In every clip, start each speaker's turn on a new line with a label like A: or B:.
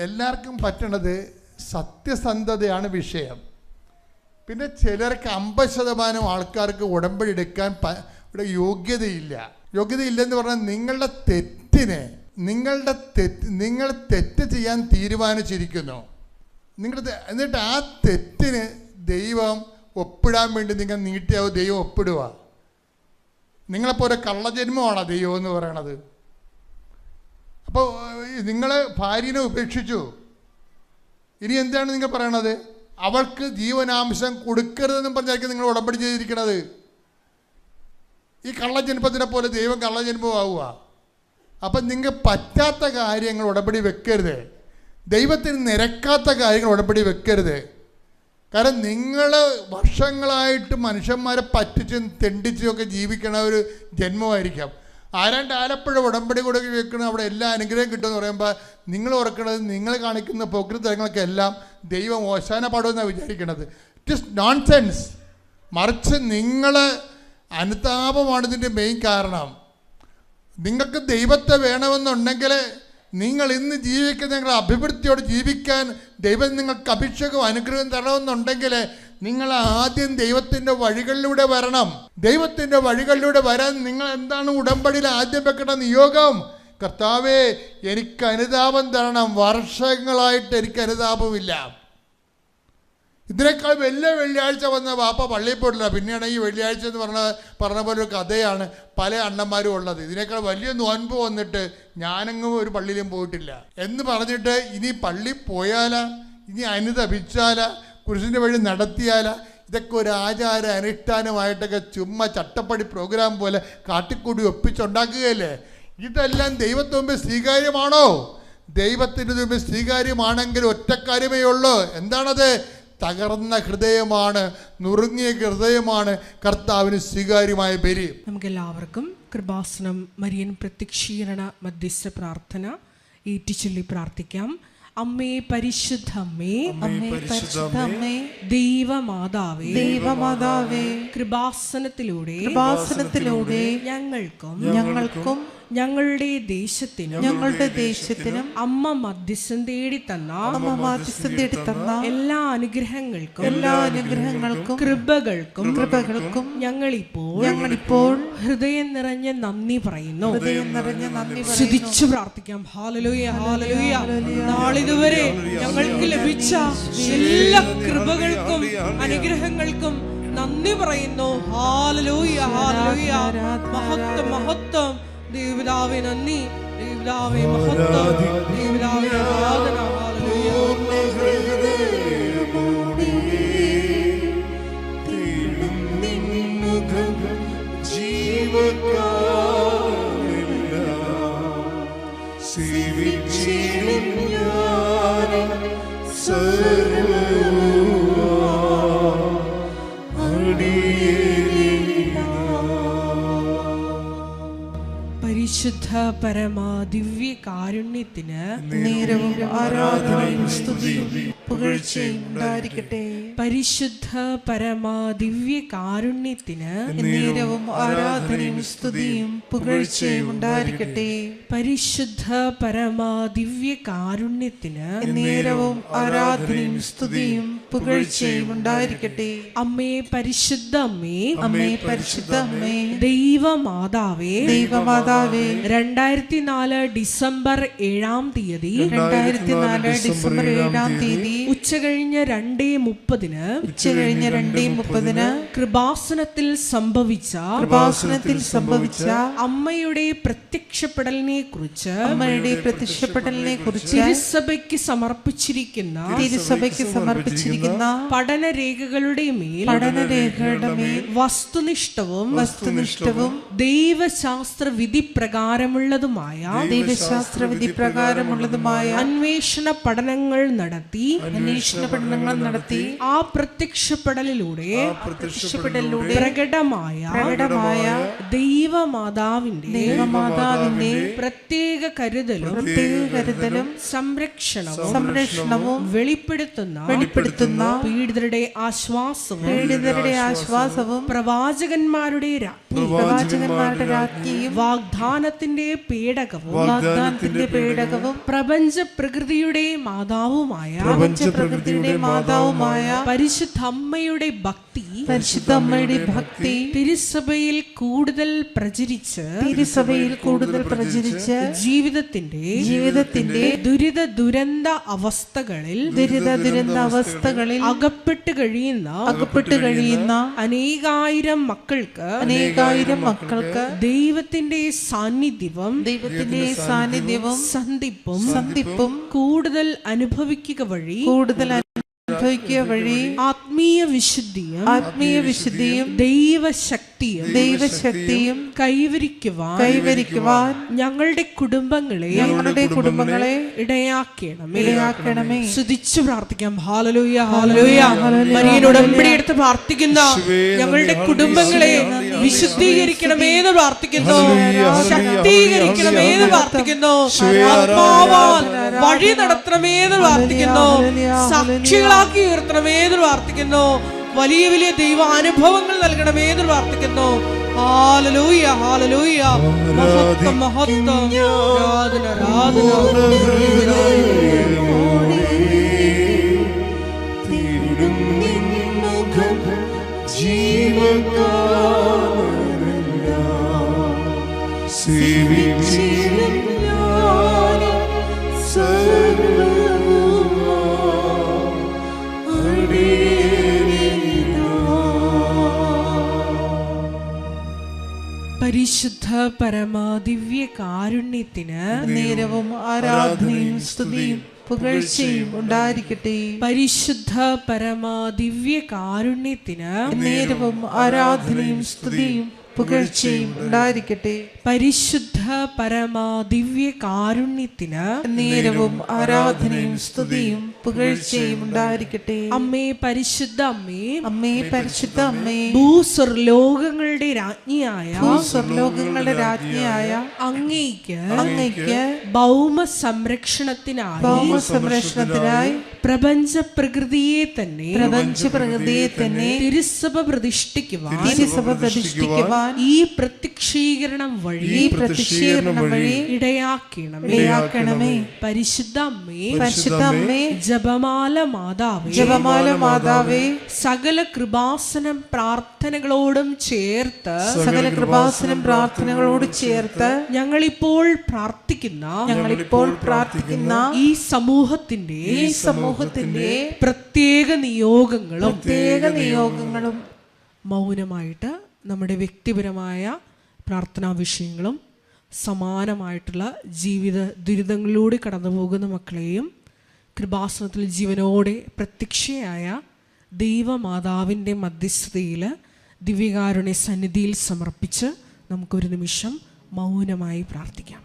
A: എല്ലാവർക്കും പറ്റണത് സത്യസന്ധതയാണ് വിഷയം. പിന്നെ ചിലർക്ക് 50% ആൾക്കാർക്ക് ഉടമ്പടി എടുക്കാൻ ഇവിടെ യോഗ്യതയില്ലെന്ന് പറഞ്ഞാൽ നിങ്ങൾ തെറ്റ് ചെയ്യാൻ തീരുമാനിച്ചിരിക്കുന്നു. എന്നിട്ട് ആ തെറ്റിന് ദൈവം ഒപ്പിടാൻ വേണ്ടി നിങ്ങൾ നീട്ടിയാവും ദൈവം ഒപ്പിടുക. നിങ്ങളെപ്പോലെ കള്ളജന്മമാണോ ദൈവം എന്ന് പറയണത്? അപ്പോൾ നിങ്ങൾ ഭാര്യനെ ഉപേക്ഷിച്ചു, ഇനി എന്താണ് നിങ്ങൾ പറയണത്? അവൾക്ക് ജീവനാംശം കൊടുക്കരുതെന്നും പറഞ്ഞായിരിക്കും നിങ്ങൾ ഉടമ്പടി ചെയ്തിരിക്കണത്. ഈ കള്ളജന്മത്തിനെ പോലെ ദൈവം കള്ളജന്മമാവുക. അപ്പം നിങ്ങൾക്ക് പറ്റാത്ത കാര്യങ്ങൾ ഉടമ്പടി വെക്കരുത്. ദൈവത്തിന് നിരക്കാത്ത കാര്യങ്ങൾ ഉടമ്പടി വെക്കരുത്. കാരണം നിങ്ങൾ വർഷങ്ങളായിട്ട് മനുഷ്യന്മാരെ പറ്റിച്ചും തെണ്ടിച്ചും ഒക്കെ ജീവിക്കണ ഒരു ജന്മമായിരിക്കാം. ആലപ്പുഴ ഉടമ്പടി കൂടെ വെക്കണം, അവിടെ എല്ലാ അനുഗ്രഹം കിട്ടുമെന്ന് പറയുമ്പോൾ നിങ്ങൾ ഓർക്കണത് നിങ്ങൾ കാണിക്കുന്ന പോക്രിത്തരങ്ങളൊക്കെ എല്ലാം ദൈവം ഓശാന പാടുമെന്നാണ് വിചാരിക്കണത്. It is nonsense. മറിച്ച് നിങ്ങൾ അനുതാപമാണ് ഇതിൻ്റെ മെയിൻ കാരണം. നിങ്ങൾക്ക് ദൈവത്തെ വേണമെന്നുണ്ടെങ്കിൽ നിങ്ങൾ ഇന്ന് ജീവിക്കുന്ന നിങ്ങളുടെ അഭിവൃദ്ധിയോട് ജീവിക്കാൻ ദൈവം നിങ്ങൾക്ക് അഭിഷേകവും അനുഗ്രഹം തരണമെന്നുണ്ടെങ്കിൽ നിങ്ങൾ ആദ്യം ദൈവത്തിൻ്റെ വഴികളിലൂടെ വരണം. ദൈവത്തിൻ്റെ വഴികളിലൂടെ വരാൻ നിങ്ങൾ എന്താണ് ഉടമ്പടിയിൽ ആദ്യം വെക്കേണ്ട നിയോഗം? കർത്താവേ, എനിക്ക് അനുതാപം തരണം. വർഷങ്ങളായിട്ട് എനിക്ക് അനുതാപമില്ല. ഇതിനേക്കാൾ വലിയ വെള്ളിയാഴ്ച വന്ന വാപ്പ പള്ളിയിൽ പോയിട്ടില്ല. പിന്നെയാണ് ഈ വെള്ളിയാഴ്ച എന്ന് പറഞ്ഞ പോലെ ഒരു കഥയാണ് പല അണ്ണന്മാരും ഉള്ളത്. ഇതിനേക്കാൾ വലിയ നോൻപ് വന്നിട്ട് ഞാനെങ്ങും ഒരു പള്ളിയിലും പോയിട്ടില്ല എന്ന് പറഞ്ഞിട്ട് ഇനി പള്ളി പോയാലാ, ഇനി അനുതപിച്ചാലാ, കുരിശിൻ്റെ വഴി നടത്തിയാലാ, ഇതൊക്കെ ഒരു ആചാര അനുഷ്ഠാനമായിട്ടൊക്കെ ചുമ്മാ ചട്ടപ്പടി പ്രോഗ്രാം പോലെ കാട്ടിക്കൂടി ഒപ്പിച്ചുണ്ടാക്കുകയല്ലേ? ഇതെല്ലാം ദൈവത്തിന് മുമ്പ് സ്വീകാര്യമാണോ? ദൈവത്തിന് മുമ്പ് സ്വീകാര്യമാണെങ്കിൽ ഒറ്റ കാര്യമേ ഉള്ളൂ. എന്താണത്? തകർന്ന ഹൃദയമാണ്, നുറുങ്ങിയ ഹൃദയമാണ് കർത്താവിന് സ്വീകാര്യമായ ബലി.
B: നമുക്കെല്ലാവർക്കും കൃപാസനം മരിയൻ പ്രത്യക്ഷീകരണ മധ്യസ്ഥ പ്രാർത്ഥന ഏറ്റുചൊല്ലി പ്രാർത്ഥിക്കാം. അമ്മേ പരിശുദ്ധ അമ്മേ, ദൈവമാതാവേ, കൃപാസനത്തിലൂടെ ഞങ്ങൾക്കും ഞങ്ങളുടെ ദേശത്തിനും അമ്മ മധ്യസ്ഥം തേടി തന്ന എല്ലാ അനുഗ്രഹങ്ങൾക്കും കൃപകൾക്കും ഞങ്ങളിപ്പോൾ ഹൃദയം നിറഞ്ഞ നന്ദി പറയുന്നു. സ്തുതിച്ചു പ്രാർത്ഥിക്കാം. Hallelujah, hallelujah. നാളിതുവരെ ഞങ്ങൾക്ക് ലഭിച്ച എല്ലാ കൃപകൾക്കും അനുഗ്രഹങ്ങൾക്കും നന്ദി പറയുന്നു. Hallelujah, hallelujah. മഹത്വം, മഹത്വം. ദൈവപിതാവേ നന്ദി, ദൈവപിതാവേ മഹത്വം, ദൈവപിതാവേ ആരാധന. പരിശുദ്ധ പരമാ ദിവ്യ കാരുണ്യത്തിന് നേരവും ആരാധനയും സ്തുതിയും പുകഴ്ചയും ഉണ്ടായിരിക്കട്ടെ. പരിശുദ്ധ പരമാ ദിവ്യ കാരുണ്യത്തിന് നേരവും ആരാധനയും സ്തുതിയും പുകഴ്ചയും ഉണ്ടായിരിക്കട്ടെ. പരിശുദ്ധ പരമാ ദിവ്യ കാരുണ്യത്തിന് നേരവും ആരാധനയും സ്തുതിയും പുകഴ്ചയും ഉണ്ടായിരിക്കട്ടെ. അമ്മേ പരിശുദ്ധ അമ്മേ, അമ്മേ പരിശുദ്ധ അമ്മേ, ദൈവമാതാവേ, 2004 ഡിസംബർ 7-ാം തീയതി ഉച്ചകഴിഞ്ഞ് 2:30 കൃപാസനത്തിൽ സംഭവിച്ച അമ്മയുടെ പ്രത്യക്ഷപ്പെടലിനെ കുറിച്ച് തിരുസഭയ്ക്ക് സമർപ്പിച്ചിരിക്കുന്ന പഠനരേഖകളുടെ മേൽ വസ്തുനിഷ്ഠവും ദൈവശാസ്ത്ര വിധി പ്രകാരമുള്ളതുമായ അന്വേഷണ പഠനങ്ങൾ നടത്തി
C: അന്വേഷണ പഠനങ്ങൾ നടത്തി
B: ആ പ്രത്യക്ഷപ്പെടലിലൂടെ പ്രകടമായ ദൈവമാതാവിന്റെ പ്രത്യേക കരുതലും സംരക്ഷണവും വെളിപ്പെടുത്തുന്ന പീഡിതരുടെ ആശ്വാസവും പ്രവാചകന്മാരുടെ രാജ്ഞിയും വാഗ്ദാനത്തിന്റെ പേടകവും പ്രപഞ്ച പ്രകൃതിയുടെ മാതാവുമായ പരിശുദ്ധ അമ്മയുടെ ഭക്തി തിരുസഭയിൽ കൂടുതൽ പ്രചരിച്ച് ജീവിതത്തിന്റെ ദുരന്ത അവസ്ഥകളിൽ അകപ്പെട്ട് കഴിയുന്ന അനേകായിരം മക്കൾക്ക് ദൈവത്തിന്റെ സാന്നിധ്യവും സന്ധിപ്പും കൂടുതൽ അനുഭവിക്കുക വഴി ആത്മീയ വിശുദ്ധിയും ദൈവശക്തിയും കൈവരിക്കുവാൻ ഞങ്ങളുടെ കുടുംബങ്ങളെ ഇടയാക്കണമേ. സ്തുതിച്ചു പ്രാർത്ഥിക്കാം. Hallelujah, hallelujah. മരിയനോട് ഉടമ്പടി എടുത്ത് പ്രാർത്ഥിക്കുന്ന ഞങ്ങളുടെ കുടുംബങ്ങളെ വിശുദ്ധീകരിക്കണമേ എന്ന് പ്രാർത്ഥിക്കുന്നു, ശക്തീകരിക്കണമേ എന്ന് പ്രാർത്ഥിക്കുന്നു, ആത്മാവാൽ വഴി നടത്തണമേ എന്ന് പ്രാർത്ഥിക്കുന്നു, സാക്ഷികളാക്കി ഉയർത്തണമേ എന്ന് പ്രാർത്ഥിക്കുന്നു, വലിയ വലിയ ദൈവാനുഭവങ്ങൾ നൽകണമേ എന്ന് പ്രാർത്ഥിക്കുന്നു. Hallelujah, hallelujah. മഹത്വം, മഹത്വം. ആരാധന, ആരാധന. പരിശുദ്ധ പരമാദിവ്യ കാരുണ്യത്തിന്
C: നേരവും ആരാധനയും സ്തുതിയും പുകഴ്ചയും ഉണ്ടായിരിക്കട്ടെ.
B: പരിശുദ്ധ പരമാദിവ്യ കാരുണ്യത്തിന്
C: നേരവും ആരാധനയും സ്തുതിയും പുകഴ്ചയും ഉണ്ടായിരിക്കട്ടെ.
B: പരിശുദ്ധ പരമാദിവ്യ കാരുണ്യത്തിന്
C: നേരവും ആരാധനയും സ്തുതിയും പുകഴ്ചയും ഉണ്ടായിരിക്കട്ടെ.
B: അമ്മേ പരിശുദ്ധ
C: അമ്മേ പരിശുദ്ധ അമ്മേ,
B: ഭൂസ്വർലോകങ്ങളുടെ രാജ്ഞിയായ അങ്ങയ്ക്ക് ഭൗമ സംരക്ഷണത്തിനായി പ്രപഞ്ച പ്രകൃതിയെ തന്നെ തിരുസഭ പ്രതിഷ്ഠിക്കുവാൻ ഈ പ്രത്യക്ഷീകരണം വഴി ഇടയാക്കണമേ. പരിശുദ്ധ അമ്മേ, ജപമാല മാതാവേ, സകല കൃപാസനം പ്രാർത്ഥനകളോടും ചേർത്ത് ഞങ്ങളിപ്പോൾ പ്രാർത്ഥിക്കുന്ന ഈ സമൂഹത്തിന്റെ പ്രത്യേക നിയോഗങ്ങളും മൗനമായിട്ട് നമ്മുടെ വ്യക്തിപരമായ പ്രാർത്ഥനാ വിഷയങ്ങളും സമാനമായിട്ടുള്ള ജീവിത ദുരിതങ്ങളിലൂടെ കടന്നു പോകുന്ന മക്കളെയും കൃപാസനത്തിൽ ജീവനോടെ പ്രത്യക്ഷയായ ദൈവമാതാവിൻ്റെ മധ്യസ്ഥതയിൽ ദിവ്യകാരുണ്യ സന്നിധിയിൽ സമർപ്പിച്ച് നമുക്കൊരു നിമിഷം മൗനമായി പ്രാർത്ഥിക്കാം.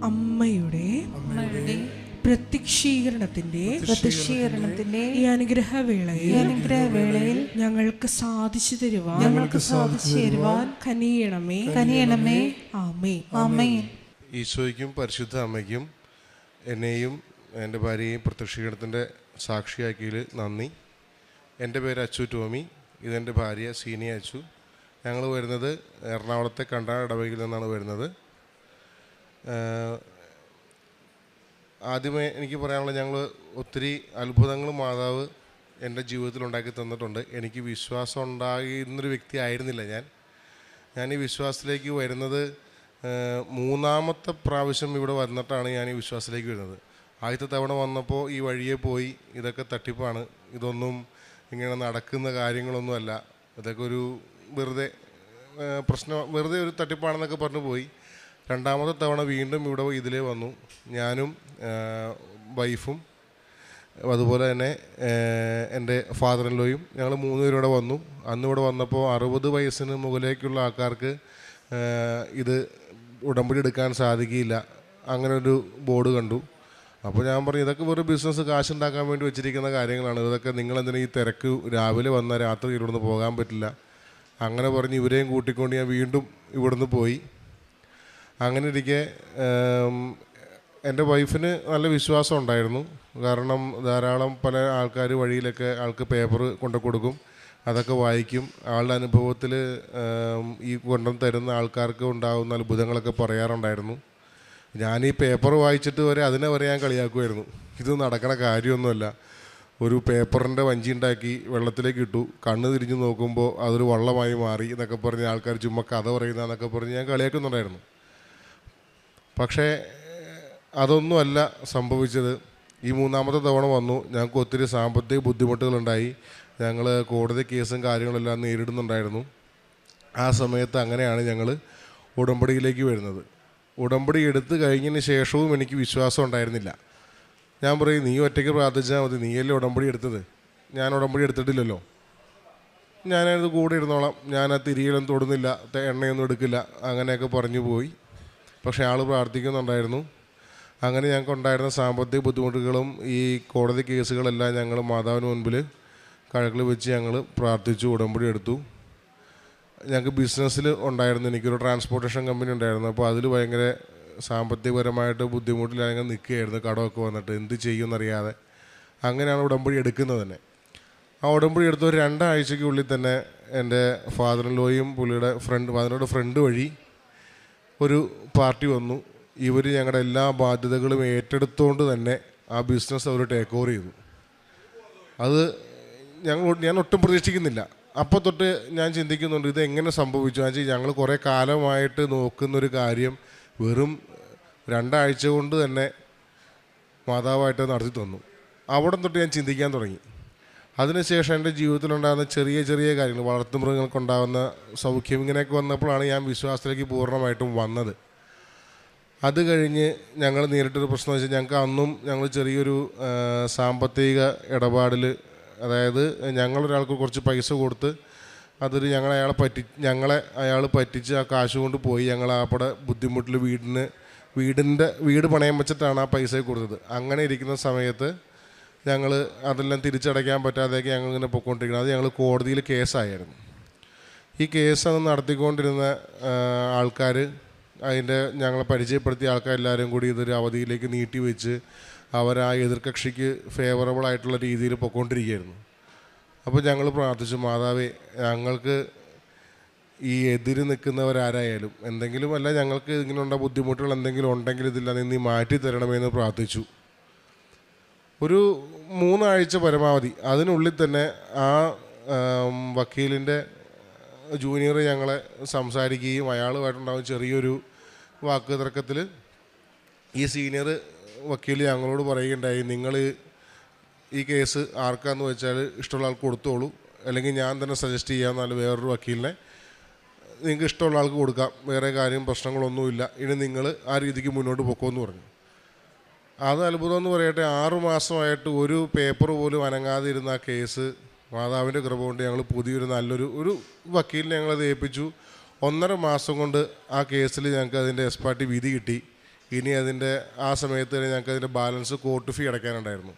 B: അമ്മയുടെ പ്രത്യക്ഷീകരണത്തിന്റെ ഈ അനുഗ്രഹവേളയിൽ ഞങ്ങൾക്ക് സാധിച്ചു തരുവാൻ കനിയണമേ. ആമേൻ.
D: ഈശോയ്ക്കും പരിശുദ്ധ അമ്മയ്ക്കും എന്നെയും എൻ്റെ ഭാര്യയെയും പ്രത്യക്ഷീകരണത്തിൻ്റെ സാക്ഷിയാക്കിയതിൽ നന്ദി. എൻ്റെ പേര് അച്ചു ടോമി, ഇതെൻ്റെ ഭാര്യ സീനിയ അച്ചു. ഞങ്ങൾ വരുന്നത് എറണാകുളത്തെ കണ്ടാട ഇടവകയിൽ നിന്നാണ് വരുന്നത്. ആദ്യമേ എനിക്ക് പറയാനുള്ളത്, ഞങ്ങൾ ഒത്തിരി അത്ഭുതങ്ങൾ മാതാവ് എൻ്റെ ജീവിതത്തിൽ ഉണ്ടാക്കി തന്നിട്ടുണ്ട്. എനിക്ക് വിശ്വാസം ഉണ്ടാകുന്നൊരു വ്യക്തി ആയിരുന്നില്ല ഞാൻ ഈ വിശ്വാസത്തിലേക്ക് വരുന്നത് മൂന്നാമത്തെ പ്രാവശ്യം ഇവിടെ വന്നിട്ടാണ് ഞാൻ ഈ വിശ്വാസത്തിലേക്ക് വരുന്നത്. ആദ്യത്തെ തവണ വന്നപ്പോൾ ഈ വഴിയെ പോയി ഇതൊക്കെ തട്ടിപ്പാണ്, ഇതൊന്നും ഇങ്ങനെ നടക്കുന്ന കാര്യങ്ങളൊന്നുമല്ല, ഇതൊക്കെ ഒരു വെറുതെ വെറുതെ ഒരു തട്ടിപ്പാണെന്നൊക്കെ പറഞ്ഞു പോയി. രണ്ടാമത്തെ തവണ വീണ്ടും ഇവിടെ ഇതിലേ വന്നു. ഞാനും വൈഫും അതുപോലെ തന്നെ എൻ്റെ ഫാദർ ഇൻ ലോയും ഞങ്ങൾ 3 പേരും ഇവിടെ വന്നു. അന്നിവിടെ വന്നപ്പോൾ 60 വയസ്സിന് മുകളിലേക്കുള്ള ആൾക്കാർക്ക് ഇത് ഉടമ്പടി എടുക്കാൻ സാധിക്കില്ല, അങ്ങനെ ഒരു ബോർഡ് കണ്ടു. അപ്പോൾ ഞാൻ പറഞ്ഞു, ഇതൊക്കെ വെറും ബിസിനസ് കാശുണ്ടാക്കാൻ വേണ്ടി വെച്ചിരിക്കുന്ന കാര്യങ്ങളാണ്, ഇതൊക്കെ നിങ്ങളെന്തിനാ ഈ തിരക്ക്, രാവിലെ വന്നാൽ രാത്രി ഇവിടുന്ന് പോകാൻ പറ്റില്ല. അങ്ങനെ പറഞ്ഞ് ഇവരെയും കൂട്ടിക്കൊണ്ട് ഞാൻ വീണ്ടും ഇവിടുന്ന് പോയി. അങ്ങനെ ഇരിക്കെ എൻ്റെ വൈഫിന് നല്ല വിശ്വാസം ഉണ്ടായിരുന്നു. കാരണം ധാരാളം പല ആൾക്കാർ വഴിയിലൊക്കെ ആൾക്ക് പേപ്പർ കൊണ്ടു കൊടുക്കും, അതൊക്കെ വായിക്കും. ആളുടെ അനുഭവത്തിൽ ഈ കൊണ്ടു തരുന്ന ആൾക്കാർക്ക് ഉണ്ടാകുന്ന അത്ഭുതങ്ങളൊക്കെ പറയാറുണ്ടായിരുന്നു. ഞാൻ ഈ പേപ്പർ വായിച്ചിട്ട് അതിനെ വരെ ഞാൻ കളിയാക്കുമായിരുന്നു. ഇത് നടക്കണ കാര്യമൊന്നുമല്ല, ഒരു പേപ്പറിൻ്റെ വഞ്ചി ഉണ്ടാക്കി വെള്ളത്തിലേക്ക് ഇട്ടു, കണ്ണ് തിരിഞ്ഞ് നോക്കുമ്പോൾ അതൊരു വള്ളമായി മാറി എന്നൊക്കെ പറഞ്ഞ് ആൾക്കാർ ചുമ്മാ കഥ പറയുന്നതെന്നൊക്കെ പറഞ്ഞ് ഞാൻ കളിയാക്കുന്നുണ്ടായിരുന്നു. പക്ഷേ അതൊന്നുമല്ല സംഭവിച്ചത്. ഈ മൂന്നാമത്തെ തവണ വന്നു, ഞങ്ങൾക്ക് ഒത്തിരി സാമ്പത്തിക ബുദ്ധിമുട്ടുകളുണ്ടായി. ഞങ്ങൾ കോടതി കേസും കാര്യങ്ങളെല്ലാം നേരിടുന്നുണ്ടായിരുന്നു. ആ സമയത്ത് അങ്ങനെയാണ് ഞങ്ങൾ ഉടമ്പടിയിലേക്ക് വരുന്നത്. ഉടമ്പടി എടുത്തു കഴിഞ്ഞതിന് ശേഷവും എനിക്ക് വിശ്വാസം ഉണ്ടായിരുന്നില്ല. ഞാൻ പറയും, നീ ഒറ്റയ്ക്ക് പ്രാർത്ഥിച്ചാൽ മതി, നീയല്ലേ ഉടമ്പടി എടുത്തത്, ഞാൻ ഉടമ്പടി എടുത്തിട്ടില്ലല്ലോ, ഞാനത് കൂടെ ഇരുന്നോളാം, ഞാൻ ആ തിരിയിലൊന്നും തൊടുന്നില്ല, എണ്ണയൊന്നും എടുക്കില്ല, അങ്ങനെയൊക്കെ പറഞ്ഞു പോയി. പക്ഷേ ആൾ പ്രാർത്ഥിക്കുന്നുണ്ടായിരുന്നു. അങ്ങനെ ഞങ്ങൾക്ക് ഉണ്ടായിരുന്ന സാമ്പത്തിക ബുദ്ധിമുട്ടുകളും ഈ കോടതി കേസുകളെല്ലാം ഞങ്ങൾ മാതാവിന് മുൻപിൽ കഴക്കിൽ വെച്ച് ഞങ്ങൾ പ്രാർത്ഥിച്ചു, ഉടമ്പടി എടുത്തു. ഞങ്ങൾക്ക് ബിസിനസ്സിൽ ഉണ്ടായിരുന്നു, എനിക്കൊരു ട്രാൻസ്പോർട്ടേഷൻ കമ്പനി ഉണ്ടായിരുന്നു. അപ്പോൾ അതിൽ ഭയങ്കര സാമ്പത്തികപരമായിട്ട് ബുദ്ധിമുട്ടിൽ ഞങ്ങൾ നിൽക്കുകയായിരുന്നു, കടമൊക്കെ വന്നിട്ട് എന്ത് ചെയ്യുമെന്നറിയാതെ. അങ്ങനെയാണ് ഉടമ്പടി എടുക്കുന്നത് തന്നെ. ആ ഉടമ്പടി എടുത്ത ഒരു 2 ആഴ്ചയ്ക്കുള്ളിൽ തന്നെ എൻ്റെ ഫാദർ ഇൻ ലോയും പുള്ളിയുടെ ഫാദറിൻ്റെ ഫ്രണ്ട് വഴി ഒരു പാർട്ടി വന്നു. ഇവർ ഞങ്ങളുടെ എല്ലാ ബാധ്യതകളും ഏറ്റെടുത്തുകൊണ്ട് തന്നെ ആ ബിസിനസ് അവർ ടേക്ക് ഓവർ ചെയ്തു. അത് ഞാൻ ഒട്ടും പ്രതീക്ഷിക്കുന്നില്ല. അപ്പോൾ തൊട്ട് ഞാൻ ചിന്തിക്കുന്നുണ്ട്, ഇത് എങ്ങനെ സംഭവിച്ചു. ഞങ്ങൾ കുറേ കാലമായിട്ട് നോക്കുന്നൊരു കാര്യം വെറും 2 ആഴ്ച കൊണ്ട് തന്നെ മാതാവായിട്ട് നടത്തി തന്നു. അവിടെ തൊട്ട് ഞാൻ ചിന്തിക്കാൻ തുടങ്ങി. അതിനുശേഷം എൻ്റെ ജീവിതത്തിലുണ്ടാകുന്ന ചെറിയ ചെറിയ കാര്യങ്ങൾ, വളർത്തുമൃഗങ്ങൾക്കുണ്ടാകുന്ന സൗഖ്യം, ഇങ്ങനെയൊക്കെ വന്നപ്പോഴാണ് ഞാൻ വിശ്വാസത്തിലേക്ക് പൂർണ്ണമായിട്ടും വന്നത്. അത് കഴിഞ്ഞ് ഞങ്ങൾ നേരിട്ടൊരു പ്രശ്നം വെച്ചാൽ, ഞങ്ങൾ ചെറിയൊരു സാമ്പത്തിക ഇടപാടിൽ, അതായത് ഞങ്ങളൊരാൾക്ക് കുറച്ച് പൈസ കൊടുത്ത് അതൊരു ഞങ്ങളെ അയാൾ പറ്റിച്ച് ആ കാശ് കൊണ്ട് പോയി. ഞങ്ങൾ അവിടെ ബുദ്ധിമുട്ടിൽ വീട് പണയം വെച്ചിട്ടാണ് ആ പൈസ കൊടുത്തത്. അങ്ങനെ ഇരിക്കുന്ന സമയത്ത് ഞങ്ങൾ അതെല്ലാം തിരിച്ചടയ്ക്കാൻ പറ്റാതെയൊക്കെ ഞങ്ങൾ ഇങ്ങനെ പൊയ്ക്കൊണ്ടിരിക്കുന്നത്. അത് ഞങ്ങൾ കോടതിയിൽ കേസായിരുന്നു. ഈ കേസ് അത് നടത്തിക്കൊണ്ടിരുന്ന ആൾക്കാർ, ഞങ്ങളെ പരിചയപ്പെടുത്തിയ ആൾക്കാരെല്ലാവരും കൂടി ഇതൊരു അവധിയിലേക്ക് നീട്ടി വെച്ച് ആ എതിർകക്ഷിക്ക് ഫേവറബിളായിട്ടുള്ള രീതിയിൽ പൊയ്ക്കൊണ്ടിരിക്കുകയായിരുന്നു. അപ്പോൾ ഞങ്ങൾ പ്രാർത്ഥിച്ചു, മാതാവേ, ഞങ്ങൾക്ക് ഈ എതിര് നിൽക്കുന്നവരാരായാലും എന്തെങ്കിലും അല്ല, ഞങ്ങൾക്ക് ഇങ്ങനെയുള്ള ബുദ്ധിമുട്ടുകൾ എന്തെങ്കിലും ഉണ്ടെങ്കിൽ ഇതില്ല, നീ മാറ്റി തരണമെന്ന് പ്രാർത്ഥിച്ചു. ഒരു 3 ആഴ്ച പരമാവധി. അതിനുള്ളിൽ തന്നെ ആ വക്കീലിൻ്റെ ജൂനിയർ ഞങ്ങളെ സംസാരിക്കുകയും അയാളുമായിട്ടുണ്ടാകും ചെറിയൊരു വാക്ക് തർക്കത്തിൽ ഈ സീനിയർ വക്കീൽ ഞങ്ങളോട് പറയുകയുണ്ടായി, നിങ്ങൾ ഈ കേസ് ആർക്കാന്ന് വെച്ചാൽ ഇഷ്ടമുള്ള ആൾക്ക് കൊടുത്തോളൂ, അല്ലെങ്കിൽ ഞാൻ തന്നെ സജസ്റ്റ് ചെയ്യാമെന്നാൽ വേറൊരു വക്കീലിനെ നിങ്ങൾക്ക് ഇഷ്ടമുള്ള ആൾക്ക് കൊടുക്കാം, വേറെ കാര്യം പ്രശ്നങ്ങളൊന്നുമില്ല, ഇനി നിങ്ങൾ ആ രീതിക്ക് മുന്നോട്ട് പൊക്കോന്ന് പറഞ്ഞു. അത് അത്ഭുതം എന്ന് പറയട്ടെ, 6 മാസമായിട്ട് ഒരു പേപ്പർ പോലും അനങ്ങാതെ ഇരുന്ന ആ കേസ് മാതാവിൻ്റെ കൃപ കൊണ്ട് ഞങ്ങൾ പുതിയൊരു നല്ലൊരു വക്കീലിനെ ഞങ്ങളത് ഏൽപ്പിച്ചു. 1.5 മാസം കൊണ്ട് ആ കേസിൽ ഞങ്ങൾക്ക് അതിൻ്റെ എക്സ്പാർട്ടി വിധി കിട്ടി. ഇനി ആ സമയത്ത് തന്നെ ഞങ്ങൾക്ക് അതിൻ്റെ ബാലൻസ് കോർട്ട് ഫീ അടയ്ക്കാനുണ്ടായിരുന്നു.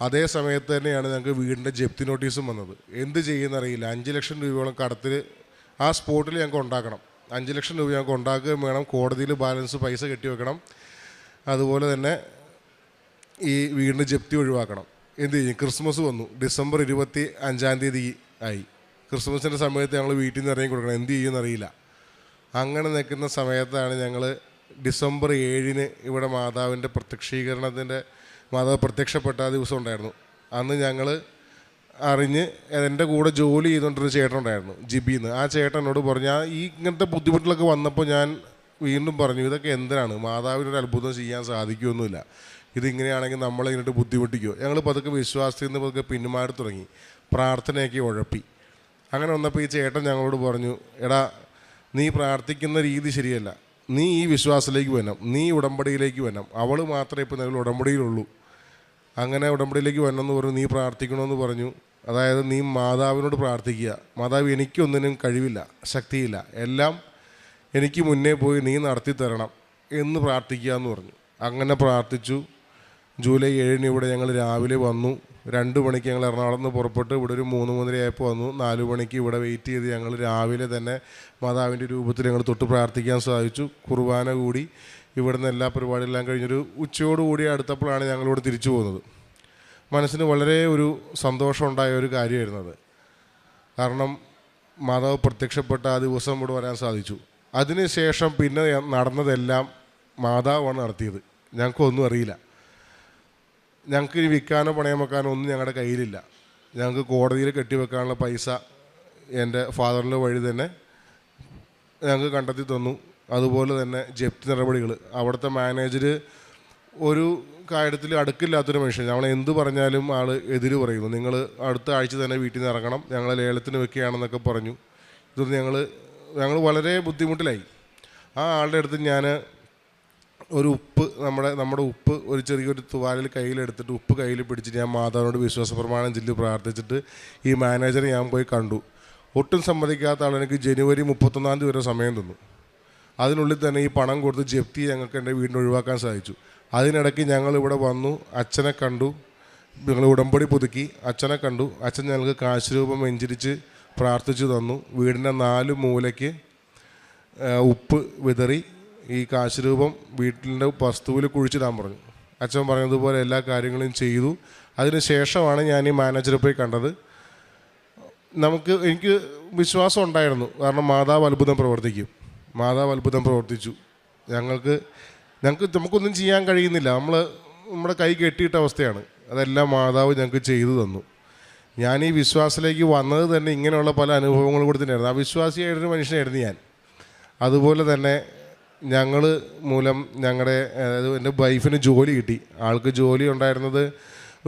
D: അതേ സമയത്ത് തന്നെയാണ് ഞങ്ങൾക്ക് വീടിൻ്റെ ജപ്തി നോട്ടീസും വന്നത്. എന്ത് ചെയ്യുന്നറിയില്ല, 5 ലക്ഷം രൂപയോളം കടത്തിൽ ആ സ്പോട്ടിൽ ഞങ്ങൾക്ക് ഉണ്ടാക്കണം. 5 ലക്ഷം രൂപ ഞങ്ങൾക്ക് ഉണ്ടാക്കുകയും വേണം, കോടതിയിൽ ബാലൻസ് പൈസ കെട്ടിവെക്കണം, അതുപോലെ തന്നെ ഈ വീടിന് ജപ്തി ഒഴിവാക്കണം. എന്ത് ചെയ്യും? ക്രിസ്മസ് വന്നു, ഡിസംബർ 25 ആയി. ക്രിസ്മസിൻ്റെ സമയത്ത് ഞങ്ങൾ വീട്ടിൽ നിന്ന് ഇറങ്ങി കൊടുക്കണം, എന്ത് ചെയ്യുമെന്നറിയില്ല. അങ്ങനെ നിൽക്കുന്ന സമയത്താണ് ഞങ്ങൾ ഡിസംബർ 7 ഇവിടെ മാതാവിൻ്റെ മാതാവ് പ്രത്യക്ഷപ്പെട്ട ആ ദിവസം ഉണ്ടായിരുന്നു. അന്ന് ഞങ്ങൾ അറിഞ്ഞ് എൻ്റെ കൂടെ ജോലി ചെയ്തുകൊണ്ടൊരു ചേട്ടൻ ഉണ്ടായിരുന്നു, ജിബിന്ന്. ആ ചേട്ടനോട് പറഞ്ഞു, ഇങ്ങനത്തെ ബുദ്ധിമുട്ടിലൊക്കെ വന്നപ്പോൾ ഞാൻ വീണ്ടും പറഞ്ഞു, ഇതൊക്കെ എന്തിനാണ്, മാതാവിനൊരു അത്ഭുതം ചെയ്യാൻ സാധിക്കുമൊന്നുമില്ല, ഇതിങ്ങനെയാണെങ്കിൽ നമ്മളെ ഇങ്ങോട്ട് ബുദ്ധിമുട്ടിക്കുമോ. ഞങ്ങൾ പതുക്കെ വിശ്വാസത്തിൽ നിന്ന് പതുക്കെ പിന്മാറി തുടങ്ങി, പ്രാർത്ഥനയൊക്കെ ഉഴപ്പി. അങ്ങനെ വന്നപ്പോൾ ഈ ചേട്ടൻ ഞങ്ങളോട് പറഞ്ഞു, എടാ നീ പ്രാർത്ഥിക്കുന്ന രീതി ശരിയല്ല, നീ ഈ വിശ്വാസത്തിലേക്ക് വരണം, നീ ഉടമ്പടിയിലേക്ക് വരണം, അവൾ മാത്രമേ ഇപ്പോൾ നിങ്ങൾ ഉടമ്പടിയിലുള്ളൂ, അങ്ങനെ ഉടമ്പടിയിലേക്ക് വരണമെന്ന് പറഞ്ഞു, നീ പ്രാർത്ഥിക്കണമെന്ന് പറഞ്ഞു. അതായത് നീ മാതാവിനോട് പ്രാർത്ഥിക്കുക, മാതാവ് എനിക്കൊന്നിനും കഴിവില്ല, ശക്തിയില്ല, എല്ലാം എനിക്ക് മുന്നേ പോയി നീ നടത്തി തരണം എന്ന് പ്രാർത്ഥിക്കുക എന്ന് പറഞ്ഞു. അങ്ങനെ പ്രാർത്ഥിച്ചു. ജൂലൈ 7 ഇവിടെ ഞങ്ങൾ രാവിലെ വന്നു. 2 മണിക്ക് ഞങ്ങൾ എറണാകുളത്ത് നിന്ന് പുറപ്പെട്ട് ഇവിടെ ഒരു 3-3:30 ആയപ്പോൾ വന്നു. 4 മണിക്ക് ഇവിടെ വെയിറ്റ് ചെയ്ത് ഞങ്ങൾ രാവിലെ തന്നെ മാതാവിൻ്റെ രൂപത്തിൽ ഞങ്ങൾ തൊട്ട് പ്രാർത്ഥിക്കാൻ സാധിച്ചു. കുർബാന കൂടി ഇവിടുന്ന് എല്ലാ പരിപാടിയെല്ലാം കഴിഞ്ഞൊരു ഉച്ചയോടുകൂടി അടുത്തപ്പോഴാണ് ഞങ്ങളിവിടെ തിരിച്ചു പോകുന്നത്. മനസ്സിന് വളരെ ഒരു സന്തോഷമുണ്ടായ ഒരു കാര്യമായിരുന്നു അത്. കാരണം മാതാവ് പ്രത്യക്ഷപ്പെട്ട ആ ദിവസം ഇവിടെ വരാൻ സാധിച്ചു. അതിനുശേഷം പിന്നെ നടന്നതെല്ലാം മാതാവാണ് നടത്തിയത്. ഞങ്ങൾക്കൊന്നും അറിയില്ല. ഞങ്ങൾക്ക് ഇനി വിൽക്കാനോ പണയം വെക്കാനോ ഒന്നും ഞങ്ങളുടെ കയ്യിലില്ല. ഞങ്ങൾക്ക് കോടതിയിൽ കെട്ടിവെക്കാനുള്ള പൈസ എൻ്റെ ഫാദറിൻ്റെ വഴി തന്നെ ഞങ്ങൾക്ക് കണ്ടെത്തി തന്നു. അതുപോലെ തന്നെ ജപ്തി നടപടികൾ, അവിടുത്തെ മാനേജർ ഒരു കാര്യത്തിൽ അടുക്കില്ലാത്തൊരു മനുഷ്യൻ. ഞങ്ങൾ എന്ത് പറഞ്ഞാലും ആൾ എതിര് പറയുന്നു. നിങ്ങൾ അടുത്ത ആഴ്ച തന്നെ വീട്ടിൽ നിന്ന് ഇറങ്ങണം, ഞങ്ങൾ ലേലത്തിന് വെക്കുകയാണെന്നൊക്കെ പറഞ്ഞു. ഇതൊന്നും ഞങ്ങൾ വളരെ ബുദ്ധിമുട്ടിലായി. ആ ആളുടെ അടുത്ത് ഞാൻ ഒരു ഉപ്പ്, നമ്മുടെ ഉപ്പ് ഒരു ചെറിയൊരു തുവാലിൽ കയ്യിലെടുത്തിട്ട് ഉപ്പ് കയ്യിൽ പിടിച്ചിട്ട് ഞാൻ മാതാവിനോട് വിശ്വാസ പ്രമാണം ചൊല്ലി പ്രാർത്ഥിച്ചിട്ട് ഈ മാനേജറെ ഞാൻ പോയി കണ്ടു. ഒട്ടും സമ്മതിക്കാത്ത ആളെനിക്ക് ജനുവരി 31 വരെ സമയം തന്നു. അതിനുള്ളിൽ തന്നെ ഈ പണം കൊടുത്ത് ജപ്തി ഞങ്ങൾക്ക് എൻ്റെ വീടിന് ഒഴിവാക്കാൻ സാധിച്ചു. അതിനിടയ്ക്ക് ഞങ്ങളിവിടെ വന്നു, അച്ഛനെ കണ്ടു, ഞങ്ങൾ ഉടമ്പടി പുതുക്കി, അച്ഛനെ കണ്ടു. അച്ഛൻ ഞങ്ങൾക്ക് കാശ് രൂപം വെഞ്ചരിച്ച് പ്രാർത്ഥിച്ചു തന്നു. വീടിൻ്റെ 4 മൂലയ്ക്ക് ഉപ്പ് വിതറി ഈ കാശ് രൂപം വീട്ടിൻ്റെ വസ്തുവിൽ കുഴിച്ചിടാൻ പറഞ്ഞു. അച്ഛൻ പറഞ്ഞതുപോലെ എല്ലാ കാര്യങ്ങളും ചെയ്തു. അതിന് ശേഷമാണ് ഞാൻ ഈ മാനേജറെ പോയി കണ്ടത്. എനിക്ക് വിശ്വാസം ഉണ്ടായിരുന്നു, കാരണം മാതാവ് അത്ഭുതം പ്രവർത്തിക്കും. മാതാവ് അത്ഭുതം പ്രവർത്തിച്ചു. നമുക്കൊന്നും ചെയ്യാൻ കഴിയുന്നില്ല, നമ്മുടെ കൈ കെട്ടിയിട്ട അവസ്ഥയാണ്. അതെല്ലാം മാതാവ് ഞങ്ങൾക്ക് ചെയ്തു തന്നു. ഞാൻ ഈ വിശ്വാസത്തിലേക്ക് വന്നത് തന്നെ ഇങ്ങനെയുള്ള പല അനുഭവങ്ങൾ കൂടി തന്നെയായിരുന്നു. അവിശ്വാസിയായിട്ടൊരു മനുഷ്യനായിരുന്നു ഞാൻ. അതുപോലെ തന്നെ ഞങ്ങൾ മൂലം എൻ്റെ വൈഫിന് ജോലി കിട്ടി. ആൾക്ക് ജോലി ഉണ്ടായിരുന്നത്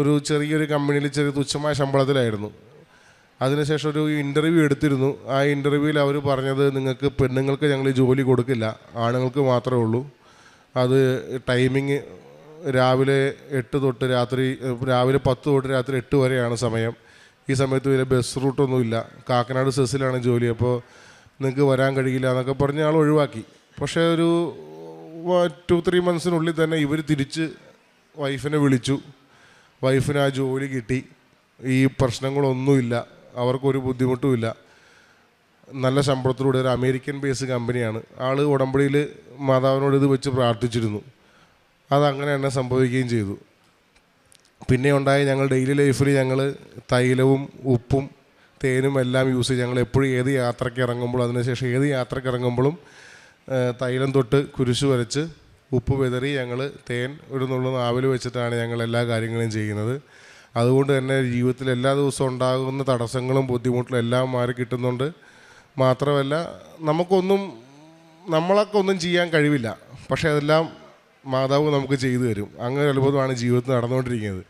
D: ഒരു ചെറിയൊരു കമ്പനിയിൽ ചെറിയ തുച്ഛമായ ശമ്പളത്തിലായിരുന്നു. അതിനുശേഷം ഒരു ഇൻ്റർവ്യൂ എടുത്തിരുന്നു. ആ ഇൻ്റർവ്യൂവിൽ അവർ പറഞ്ഞത്, പെണ്ണുങ്ങൾക്ക് ഞങ്ങൾ ജോലി കൊടുക്കില്ല, ആണുങ്ങൾക്ക് മാത്രമേ ഉള്ളൂ. അത് ടൈമിങ് രാവിലെ 8 തൊട്ട് രാവിലെ 10 തൊട്ട് രാത്രി 8 വരെയാണ് സമയം. ഈ സമയത്ത് വരെ ബസ് റൂട്ടൊന്നുമില്ല. കാക്കനാട് സെസ്സിലാണ് ജോലി. അപ്പോൾ നിങ്ങൾക്ക് വരാൻ കഴിയില്ല എന്നൊക്കെ പറഞ്ഞ് ആൾ ഒഴിവാക്കി. പക്ഷേ ഒരു 2-3 മന്ത്സിനുള്ളിൽ തന്നെ ഇവർ തിരിച്ച് വൈഫിനെ വിളിച്ചു. വൈഫിന് ആ ജോലി കിട്ടി. ഈ പ്രശ്നങ്ങളൊന്നുമില്ല, അവർക്കൊരു ബുദ്ധിമുട്ടുമില്ല. നല്ല ശമ്പളത്തിലൂടെ ഒരു അമേരിക്കൻ ബേസ് കമ്പനിയാണ്. ആൾ ഉടമ്പടിയിൽ മാതാവിനോട് ഇത് വെച്ച് പ്രാർത്ഥിച്ചിരുന്നു. അതങ്ങനെ തന്നെ സംഭവിക്കുകയും ചെയ്തു. പിന്നെ ഉണ്ടായി ഞങ്ങൾ ഡെയിലി ലൈഫിൽ ഞങ്ങൾ തൈലവും ഉപ്പും തേനും എല്ലാം യൂസ് ചെയ്യും. ഞങ്ങൾ എപ്പോഴും ഏത് യാത്രയ്ക്ക് ഇറങ്ങുമ്പോഴും അതിനുശേഷം ഏത് യാത്രയ്ക്ക് ഇറങ്ങുമ്പോഴും തൈലം തൊട്ട് കുരിശ് വരച്ച് ഉപ്പ് വിതറി ഞങ്ങൾ തേൻ ഒരു നുള്ളു നാവിൽ വെച്ചിട്ടാണ് ഞങ്ങൾ എല്ലാ കാര്യങ്ങളും ചെയ്യുന്നത്. അതുകൊണ്ട് തന്നെ ജീവിതത്തിൽ എല്ലാ ദിവസവും ഉണ്ടാകുന്ന തടസ്സങ്ങളും ബുദ്ധിമുട്ടും എല്ലാം മാറി കിട്ടുന്നുണ്ട്. മാത്രമല്ല നമ്മളൊക്കെ ഒന്നും ചെയ്യാൻ കഴിവില്ല, പക്ഷേ അതെല്ലാം മാതാവ് നമുക്ക് ചെയ്തു തരും. അങ്ങനെ അത്ഭുതമാണ് ജീവിതത്തിൽ നടന്നുകൊണ്ടിരിക്കുന്നത്.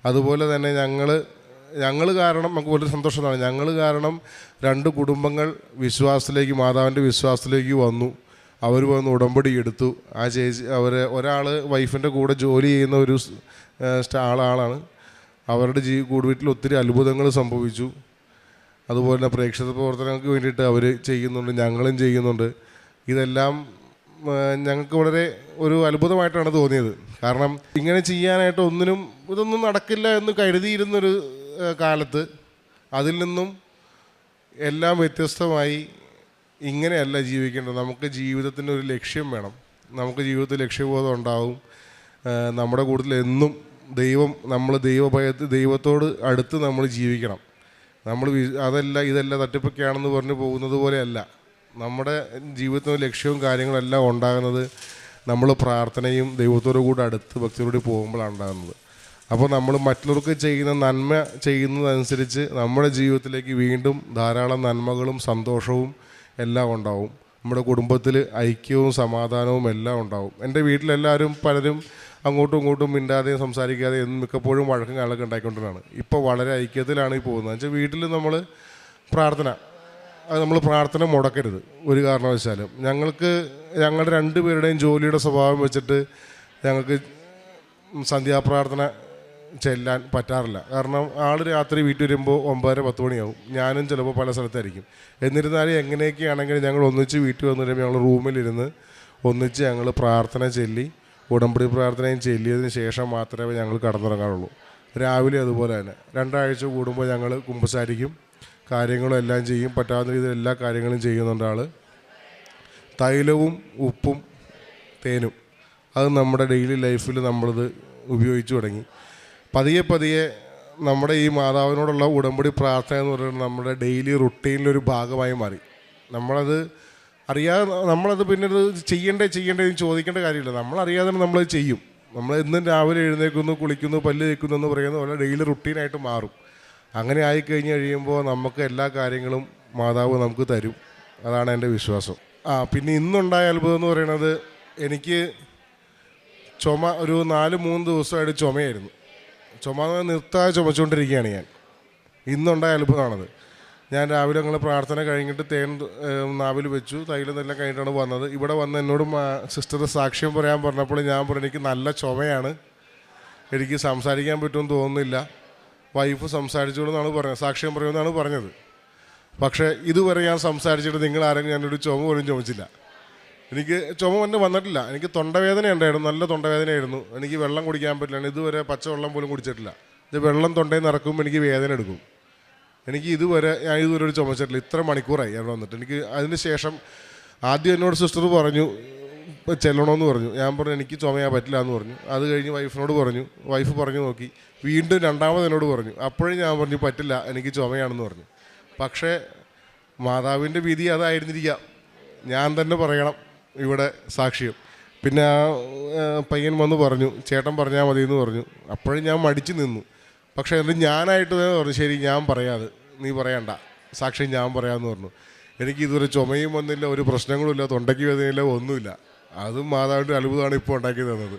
D: അതുപോലെ തന്നെ ഞങ്ങൾ കാരണം നമുക്ക് വളരെ സന്തോഷമാണ്. ഞങ്ങൾ കാരണം 2 കുടുംബങ്ങൾ വിശ്വാസത്തിലേക്ക്, മാതാവിൻ്റെ വിശ്വാസത്തിലേക്ക് വന്നു. അവർ വന്ന് ഉടമ്പടി എടുത്തു. ആ ചേച്ചി ഒരാൾ വൈഫിൻ്റെ കൂടെ ജോലി ചെയ്യുന്ന ഒരു ആളാണ്. അവരുടെ വീട്ടിൽ ഒത്തിരി അത്ഭുതങ്ങൾ സംഭവിച്ചു. അതുപോലെ തന്നെ പ്രേക്ഷിത പ്രവർത്തനങ്ങൾക്ക് വേണ്ടിയിട്ട് അവർ ചെയ്യുന്നുണ്ട്, ഞങ്ങളും ചെയ്യുന്നുണ്ട്. ഇതെല്ലാം ഞങ്ങൾക്ക് വളരെ ഒരു അത്ഭുതമായിട്ടാണ് തോന്നിയത്. കാരണം ഇങ്ങനെ ചെയ്യാനായിട്ട് ഇതൊന്നും നടക്കില്ല എന്ന് കരുതിയിരുന്നൊരു കാലത്ത് അതിൽ നിന്നും എല്ലാം വ്യത്യസ്തമായി ഇങ്ങനെയല്ല ജീവിക്കേണ്ടത്. നമുക്ക് ജീവിതത്തിന് ഒരു ലക്ഷ്യം വേണം. നമുക്ക് ജീവിതത്തിൽ ലക്ഷ്യബോധം ഉണ്ടാവും. നമ്മുടെ കൂടുതൽ എന്നും നമ്മൾ ദൈവത്തോട് അടുത്ത് നമ്മൾ ജീവിക്കണം. ഇതെല്ലാം തട്ടിപ്പൊക്കെയാണെന്ന് പറഞ്ഞ് പോകുന്നത് പോലെയല്ല. നമ്മുടെ ജീവിതത്തിന് ലക്ഷ്യവും കാര്യങ്ങളെല്ലാം ഉണ്ടാകുന്നത് നമ്മൾ പ്രാർത്ഥനയും ദൈവത്തോടു കൂടെ അടുത്ത് ഭക്തിയോട് പോകുമ്പോഴാണ് ഉണ്ടാകുന്നത്. അപ്പോൾ നമ്മൾ മറ്റുള്ളവർക്ക് ചെയ്യുന്ന നന്മ ചെയ്യുന്നതനുസരിച്ച് നമ്മുടെ ജീവിതത്തിലേക്ക് വീണ്ടും ധാരാളം നന്മകളും സന്തോഷവും എല്ലാം ഉണ്ടാവും. നമ്മുടെ കുടുംബത്തിൽ ഐക്യവും സമാധാനവും എല്ലാം ഉണ്ടാവും. എൻ്റെ വീട്ടിലെല്ലാവരും പലരും അങ്ങോട്ടും ഇങ്ങോട്ടും മിണ്ടാതെയും സംസാരിക്കാതെയും മിക്കപ്പോഴും വഴക്കും കാലൊക്കെ ഉണ്ടായിക്കൊണ്ടിരുന്നതാണ്. ഇപ്പോൾ വളരെ ഐക്യത്തിലാണ് ഈ പോകുന്നത്. വെച്ചാൽ വീട്ടിൽ നമ്മൾ പ്രാർത്ഥന മുടക്കരുത് ഒരു കാരണവശാലും. ഞങ്ങളുടെ രണ്ടുപേരുടെയും ജോലിയുടെ സ്വഭാവം വെച്ചിട്ട് ഞങ്ങൾക്ക് സന്ധ്യാപ്രാർത്ഥന ചെല്ലാൻ പറ്റാറില്ല. കാരണം ആൾ രാത്രി വീട്ടിൽ വരുമ്പോൾ 9:30-10 മണിയാവും. ഞാനും ചിലപ്പോൾ പല സ്ഥലത്തായിരിക്കും. എന്നിരുന്നാലും എങ്ങനെയൊക്കെയാണെങ്കിലും ഞങ്ങൾ ഒന്നിച്ച് വീട്ടിൽ വന്നു കഴിയുമ്പോൾ ഞങ്ങൾ റൂമിലിരുന്ന് ഒന്നിച്ച് ഞങ്ങൾ പ്രാർത്ഥന ചൊല്ലി ഉടമ്പടി പ്രാർത്ഥനയും ചൊല്ലിയതിന് ശേഷം മാത്രമേ ഞങ്ങൾ കടന്നുറങ്ങാറുള്ളൂ. രാവിലെ അതുപോലെ തന്നെ 2 ആഴ്ച കൂടുമ്പോൾ ഞങ്ങൾ കുമ്പസാരിക്കും, കാര്യങ്ങളും എല്ലാം ചെയ്യും. പറ്റാവുന്ന രീതിയിൽ എല്ലാ കാര്യങ്ങളും ചെയ്യുന്നുണ്ട് ആൾ. തൈലവും ഉപ്പും തേനും അത് നമ്മുടെ ഡെയിലി ലൈഫിൽ നമ്മളിത് ഉപയോഗിച്ച് തുടങ്ങി. പതിയെ നമ്മുടെ ഈ മാതാവിനോടുള്ള ഉടമ്പടി പ്രാർത്ഥന എന്ന് പറയുന്നത് നമ്മുടെ ഡെയിലി റുട്ടീനിലൊരു ഭാഗമായി മാറി. നമ്മളത് പിന്നെ ചെയ്യണ്ടേ ചോദിക്കേണ്ട കാര്യമില്ല. നമ്മളറിയാതെ നമ്മളത് ചെയ്യും. നമ്മൾ എന്നും രാവിലെ എഴുന്നേൽക്കുന്നു, കുളിക്കുന്നു, പല്ല് തേക്കുന്നു എന്ന് പറയുന്ന പോലെ ഡെയിലി റുട്ടീനായിട്ട് മാറും. അങ്ങനെ ആയിക്കഴിഞ്ഞ് കഴിയുമ്പോൾ നമുക്ക് എല്ലാ കാര്യങ്ങളും മാതാവ് നമുക്ക് തരും. അതാണ് എൻ്റെ വിശ്വാസം. പിന്നെ ഇന്നുണ്ടായ അത്ഭുതം എന്ന് പറയുന്നത്, എനിക്ക് ചുമ ഒരു 4-3 ദിവസമായിട്ട് ചുമയായിരുന്നു. ചുമ നിർത്താതെ ചുമച്ചുകൊണ്ടിരിക്കുകയാണ് ഞാൻ. ഇന്നുണ്ടായ അത്ഭുതമാണത്. ഞാൻ രാവിലെ ഞങ്ങൾ പ്രാർത്ഥന കഴിഞ്ഞിട്ട് തേൻ നാവിൽ വെച്ചു, തൈലം എല്ലാം കഴിഞ്ഞിട്ടാണ് വന്നത്. ഇവിടെ വന്ന് എന്നോട് സിസ്റ്റർ സാക്ഷ്യം പറയാൻ പറഞ്ഞപ്പോൾ ഞാൻ പറഞ്ഞു, എനിക്ക് നല്ല ചുമയാണ്, എനിക്ക് സംസാരിക്കാൻ പറ്റുമെന്ന് തോന്നുന്നില്ല. വൈഫ് സംസാരിച്ചോളൂന്നാണ് പറഞ്ഞത്, സാക്ഷ്യം പറയുമെന്നാണ് പറഞ്ഞത്. പക്ഷേ ഇതുവരെ ഞാൻ സംസാരിച്ചിട്ട് നിങ്ങൾ ആരെങ്കിലും ഞാനൊരു ചുമ പോലും ചുമച്ചില്ല. എനിക്ക് ചുമ തന്നെ വന്നിട്ടില്ല. എനിക്ക് തൊണ്ടവേദന ഉണ്ടായിരുന്നു, നല്ല തൊണ്ടവേദനയായിരുന്നു. എനിക്ക് വെള്ളം കുടിക്കാൻ പറ്റില്ല. ഇതുവരെ പച്ചവെള്ളം പോലും കുടിച്ചിട്ടില്ല. ഇത് വെള്ളം തൊണ്ടയിൽ നിറക്കുമ്പോൾ എനിക്ക് വേദന എടുക്കും. ഞാൻ ഇതുവരെ ഒരു ചുമച്ചിട്ടില്ല. ഇത്ര മണിക്കൂറായി അവിടെ വന്നിട്ട്. എനിക്ക് അതിന് ശേഷം ആദ്യം എന്നോട് സിസ്റ്റർ പറഞ്ഞു ചെല്ലണമെന്ന് പറഞ്ഞു. ഞാൻ പറഞ്ഞു എനിക്ക് ചുമയാൻ പറ്റില്ല എന്ന് പറഞ്ഞു. അത് കഴിഞ്ഞ് വൈഫിനോട് പറഞ്ഞു, വൈഫ് പറഞ്ഞു നോക്കി, വീണ്ടും രണ്ടാമത് എന്നോട് പറഞ്ഞു. അപ്പോഴും ഞാൻ പറഞ്ഞു പറ്റില്ല, എനിക്ക് ചുമയാണെന്ന് പറഞ്ഞു. പക്ഷേ മാതാവിൻ്റെ വിധി അതായിരുന്നിരിക്കാം. ഞാൻ തന്നെ പറയണം ഇവിടെ സാക്ഷ്യം. പിന്നെ ആ പയ്യൻ വന്ന് പറഞ്ഞു, ചേട്ടൻ പറഞ്ഞാൽ മതി എന്ന് പറഞ്ഞു. അപ്പോഴും ഞാൻ മടിച്ചു നിന്നു. പക്ഷേ എന്നിട്ട് ഞാനായിട്ട് പറഞ്ഞു, ശരി ഞാൻ പറയാതെ, നീ പറയണ്ട, സാക്ഷ്യം ഞാൻ പറയാമെന്ന് പറഞ്ഞു. എനിക്ക് ഇതുവരെ ചുമയും വന്നില്ല, ഒരു പ്രശ്നങ്ങളുമില്ല, തൊണ്ടയ്ക്ക് വേദനയില്ല, ഒന്നുമില്ല. അതും മാതാവിൻ്റെ അത്ഭുതമാണ് ഇപ്പോൾ ഉണ്ടാക്കി തന്നത്.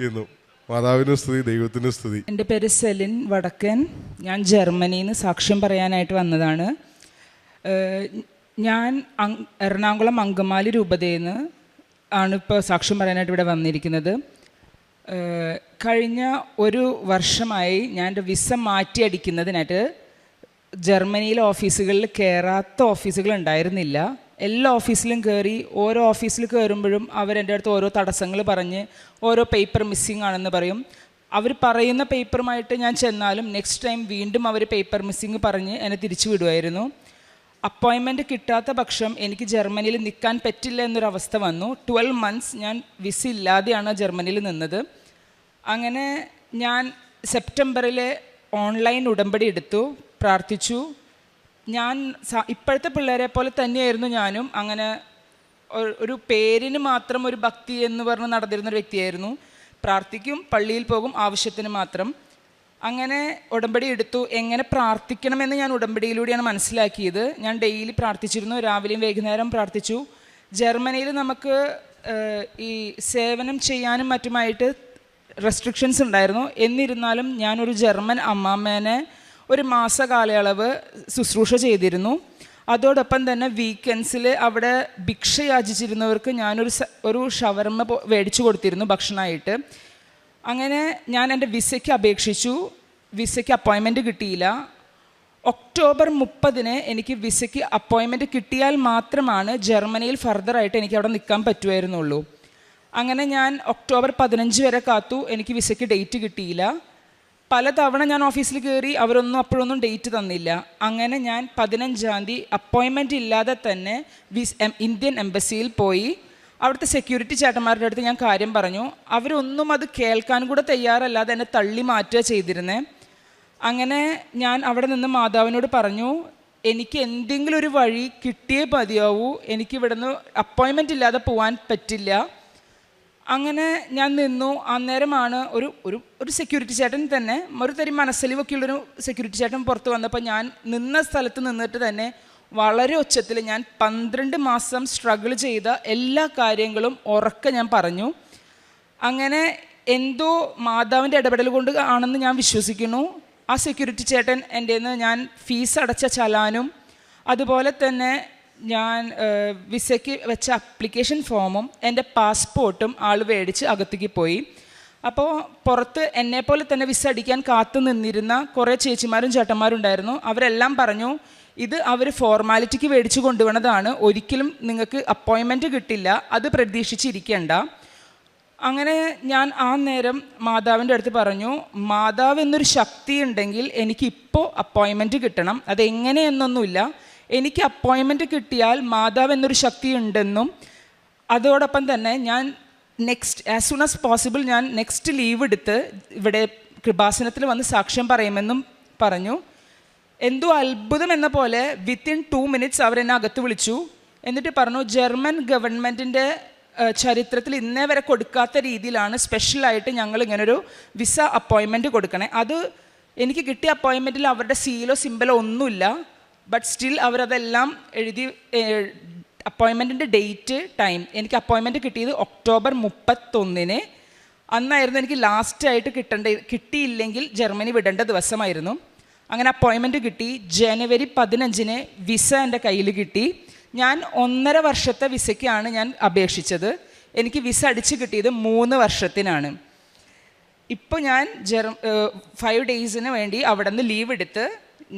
D: ഇന്നും മാതാവിന് സ്തുതി, ദൈവത്തിന് സ്തുതി.
E: എൻ്റെ പേര് സെലിൻ വടക്കൻ. ഞാൻ ജർമ്മനിയിൽ നിന്ന് സാക്ഷ്യം പറയാനായിട്ട് വന്നതാണ്. ഞാൻ എറണാകുളം അങ്കമാലി രൂപതയിൽ നിന്ന് ആണ് ഇപ്പോൾ സാക്ഷ്യം പറയാനായിട്ട് ഇവിടെ വന്നിരിക്കുന്നത്. കഴിഞ്ഞ 1 വർഷമായി ഞാൻ എൻ്റെ വിസ മാറ്റിയടിക്കുന്നതിനായിട്ട് ജർമ്മനിയിലെ ഓഫീസുകളിൽ കയറാത്ത ഓഫീസുകൾ ഉണ്ടായിരുന്നില്ല. എല്ലാ ഓഫീസിലും കയറി. ഓരോ ഓഫീസിൽ കയറുമ്പോഴും അവരെൻ്റെ അടുത്ത് ഓരോ തടസ്സങ്ങൾ പറഞ്ഞ് ഓരോ പേപ്പർ മിസ്സിങ് ആണെന്ന് പറയും. അവർ പറയുന്ന പേപ്പറുമായിട്ട് ഞാൻ ചെന്നാലും നെക്സ്റ്റ് ടൈം വീണ്ടും അവർ പേപ്പർ മിസ്സിങ് പറഞ്ഞ് എന്നെ തിരിച്ചു വിടുമായിരുന്നു. അപ്പോയിൻമെൻറ്റ് കിട്ടാത്ത പക്ഷം എനിക്ക് ജർമ്മനിയിൽ നിൽക്കാൻ പറ്റില്ല എന്നൊരവസ്ഥ വന്നു. 12 months ഞാൻ വിസ ഇല്ലാതെയാണ് ജർമ്മനിയിൽ നിന്നത്. അങ്ങനെ ഞാൻ സെപ്റ്റംബറിൽ ഓൺലൈൻ ഉടമ്പടി എടുത്തു, പ്രാർത്ഥിച്ചു. ഞാൻ ഇപ്പോഴത്തെ പിള്ളേരെ പോലെ തന്നെയായിരുന്നു ഞാനും. അങ്ങനെ ഒരു പേരിന് മാത്രം ഒരു ഭക്തി എന്ന് പറഞ്ഞ് നടന്നിരുന്നൊരു വ്യക്തിയായിരുന്നു. പ്രാർത്ഥിക്കും, പള്ളിയിൽ പോകും, ആവശ്യത്തിന് മാത്രം. അങ്ങനെ ഉടമ്പടി എടുത്തു. എങ്ങനെ പ്രാർത്ഥിക്കണമെന്ന് ഞാൻ ഉടമ്പടിയിലൂടെയാണ് മനസ്സിലാക്കിയത്. ഞാൻ ഡെയിലി പ്രാർത്ഥിച്ചിരുന്നു, രാവിലെയും വൈകുന്നേരം പ്രാർത്ഥിച്ചു. ജർമ്മനിയിൽ നമുക്ക് ഈ സേവനം ചെയ്യാനും മറ്റുമായിട്ട് റെസ്ട്രിക്ഷൻസ് ഉണ്ടായിരുന്നു. എന്നിരുന്നാലും ഞാനൊരു ജർമ്മൻ അമ്മാമ്മേനെ 1 മാസ കാലയളവ് ശുശ്രൂഷ ചെയ്തിരുന്നു. അതോടൊപ്പം തന്നെ വീക്കെൻഡ്സിൽ അവിടെ ഭിക്ഷ യാചിച്ചിരുന്നവർക്ക് ഞാനൊരു ഷവർമ്മ മേടിച്ചു കൊടുത്തിരുന്നു ഭക്ഷണമായിട്ട്. അങ്ങനെ ഞാൻ എൻ്റെ വിസയ്ക്ക് അപേക്ഷിച്ചു. വിസയ്ക്ക് അപ്പോയിൻമെൻറ്റ് കിട്ടിയില്ല. ഒക്ടോബർ 30 എനിക്ക് വിസയ്ക്ക് അപ്പോയിൻമെൻറ്റ് കിട്ടിയാൽ മാത്രമാണ് ജർമ്മനിയിൽ ഫർദറായിട്ട് എനിക്ക് അവിടെ നിൽക്കാൻ പറ്റുമായിരുന്നുള്ളൂ. അങ്ങനെ ഞാൻ ഒക്ടോബർ 15 വരെ കാത്തു. എനിക്ക് വിസയ്ക്ക് ഡേറ്റ് കിട്ടിയില്ല. പലതവണ ഞാൻ ഓഫീസിൽ കയറി, അവരൊന്നും അപ്പോഴൊന്നും ഡേറ്റ് തന്നില്ല. അങ്ങനെ ഞാൻ 15-ാം തീയതി അപ്പോയിൻമെൻറ്റ് ഇല്ലാതെ തന്നെ ഇന്ത്യൻ എംബസിയിൽ പോയി. അവിടുത്തെ സെക്യൂരിറ്റി ചേട്ടന്മാരുടെ അടുത്ത് ഞാൻ കാര്യം പറഞ്ഞു. അവരൊന്നും അത് കേൾക്കാൻ കൂടെ തയ്യാറല്ലാതെ എന്നെ തള്ളി മാറ്റുക ചെയ്തിരുന്നേ. അങ്ങനെ ഞാൻ അവിടെ നിന്ന് മാതാവിനോട് പറഞ്ഞു, എനിക്ക് എന്തെങ്കിലും ഒരു വഴി കിട്ടിയേ മതിയാവൂ, എനിക്ക് ഇവിടുന്ന് അപ്പോയിൻമെൻറ്റ് ഇല്ലാതെ പോകാൻ പറ്റില്ല. അങ്ങനെ ഞാൻ നിന്നു. അന്നേരമാണ് ഒരു ഒരു ഒരു സെക്യൂരിറ്റി ചേട്ടൻ തന്നെ, ഒരു തരി മനസ്സലിവൊക്കെ ഉള്ളൊരു സെക്യൂരിറ്റി ചേട്ടൻ പുറത്ത് വന്നപ്പോൾ ഞാൻ നിന്ന സ്ഥലത്ത് നിന്നിട്ട് തന്നെ വളരെ ഉച്ചത്തിൽ ഞാൻ 12 മാസം സ്ട്രഗിൾ ചെയ്ത എല്ലാ കാര്യങ്ങളും ഉറക്കെ ഞാൻ പറഞ്ഞു. അങ്ങനെ എന്തോ മാതാവിൻ്റെ ഇടപെടൽ കൊണ്ട് ആണെന്ന് ഞാൻ വിശ്വസിക്കുന്നു. ആ സെക്യൂരിറ്റി ചേട്ടൻ എൻ്റെ നിന്ന് ഞാൻ ഫീസ് അടച്ച ചലാനും അതുപോലെ തന്നെ ഞാൻ വിസയ്ക്ക് വെച്ച അപ്ലിക്കേഷൻ ഫോമും എൻ്റെ പാസ്പോർട്ടും ആൾ മേടിച്ച് അകത്തേക്ക് പോയി. അപ്പോൾ പുറത്ത് എന്നെപ്പോലെ തന്നെ വിസ അടിക്കാൻ കാത്തു നിന്നിരുന്ന കുറേ ചേച്ചിമാരും ചേട്ടന്മാരും ഉണ്ടായിരുന്നു. അവരെല്ലാം പറഞ്ഞു, ഇത് അവർ ഫോർമാലിറ്റിക്ക് മേടിച്ച് കൊണ്ടുവന്നതാണ്, ഒരിക്കലും നിങ്ങൾക്ക് അപ്പോയിൻമെൻറ്റ് കിട്ടില്ല, അത് പ്രതീക്ഷിച്ചിരിക്കേണ്ട. അങ്ങനെ ഞാൻ ആ നേരം മാതാവിൻ്റെ അടുത്ത് പറഞ്ഞു, മാതാവ് എന്നൊരു ശക്തി ഉണ്ടെങ്കിൽ എനിക്കിപ്പോൾ അപ്പോയിൻമെൻറ്റ് കിട്ടണം, അതെങ്ങനെയെന്നൊന്നുമില്ല, എനിക്ക് അപ്പോയിൻമെൻറ്റ് കിട്ടിയാൽ മാതാവ് എന്നൊരു ശക്തി ഉണ്ടെന്നും അതോടൊപ്പം തന്നെ ഞാൻ ആസ് സൂൺ ആസ് പോസിബിൾ ഞാൻ നെക്സ്റ്റ് ലീവ് എടുത്ത് ഇവിടെ കൃപാസനത്തിൽ വന്ന് സാക്ഷ്യം പറയുമെന്നും പറഞ്ഞു. എന്തോ അത്ഭുതം എന്ന പോലെ വിത്തിൻ 2 minutes അവരെന്നെ അകത്ത് വിളിച്ചു. എന്നിട്ട് പറഞ്ഞു, ജർമ്മൻ ഗവൺമെൻറ്റിൻ്റെ ചരിത്രത്തിൽ ഇന്നേ വരെ കൊടുക്കാത്ത രീതിയിലാണ് സ്പെഷ്യലായിട്ട് ഞങ്ങൾ ഇങ്ങനൊരു വിസ അപ്പോയിൻമെൻറ്റ് കൊടുക്കണേ. അത് എനിക്ക് കിട്ടിയ അപ്പോയിൻമെൻറ്റിൽ അവരുടെ സീലോ സിമ്പലോ ഒന്നുമില്ല, ബട്ട് സ്റ്റിൽ അവരതെല്ലാം എഴുതി അപ്പോയിൻമെൻറ്റിൻ്റെ ഡേറ്റ് ടൈം. എനിക്ക് അപ്പോയിൻമെൻറ്റ് കിട്ടിയത് October 31. അന്നായിരുന്നു എനിക്ക് ലാസ്റ്റായിട്ട് കിട്ടിയില്ലെങ്കിൽ ജർമ്മനി വിടേണ്ട ദിവസമായിരുന്നു. അങ്ങനെ അപ്പോയിൻമെൻറ്റ് കിട്ടി. January 15 വിസ എൻ്റെ കയ്യിൽ കിട്ടി. ഞാൻ 1.5 വർഷത്തെ വിസയ്ക്കാണ് ഞാൻ അപേക്ഷിച്ചത്. എനിക്ക് വിസ അടിച്ച് കിട്ടിയത് 3 വർഷത്തിനാണ്. ഇപ്പോൾ ഞാൻ 5 daysന് വേണ്ടി അവിടെ നിന്ന് ലീവ് എടുത്ത്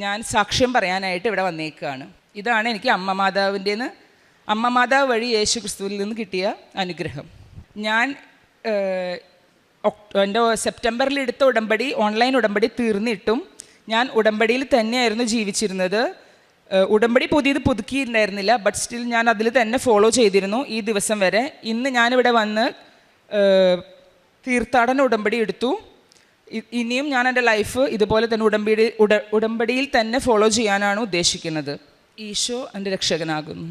E: ഞാൻ സാക്ഷ്യം പറയാനായിട്ട് ഇവിടെ വന്നേക്കുകയാണ്. ഇതാണ് എനിക്ക് അമ്മ മാതാവ് വഴി യേശു ക്രിസ്തുവിൽ നിന്ന് കിട്ടിയ അനുഗ്രഹം. ഞാൻ എൻ്റെ സെപ്റ്റംബറിൽ എടുത്ത ഉടമ്പടി, ഓൺലൈൻ ഉടമ്പടി തീർന്നിട്ടും ഞാൻ ഉടമ്പടിയിൽ തന്നെയായിരുന്നു ജീവിച്ചിരുന്നത്. ഉടമ്പടി പുതുക്കിയിട്ടുണ്ടായിരുന്നില്ല, ബട്ട് സ്റ്റിൽ ഞാൻ അതിൽ തന്നെ ഫോളോ ചെയ്തിരുന്നു ഈ ദിവസം വരെ. ഇന്ന് ഞാനിവിടെ വന്ന് തീർത്ഥാടന ഉടമ്പടി എടുത്തു. ഇനിയും ഞാൻ എൻ്റെ ലൈഫ് ഇതുപോലെ തന്നെ ഉടമ്പടിയിൽ തന്നെ ഫോളോ ചെയ്യാനാണ് ഉദ്ദേശിക്കുന്നത്. ഈശോ എൻ്റെ രക്ഷകനാകുന്നു.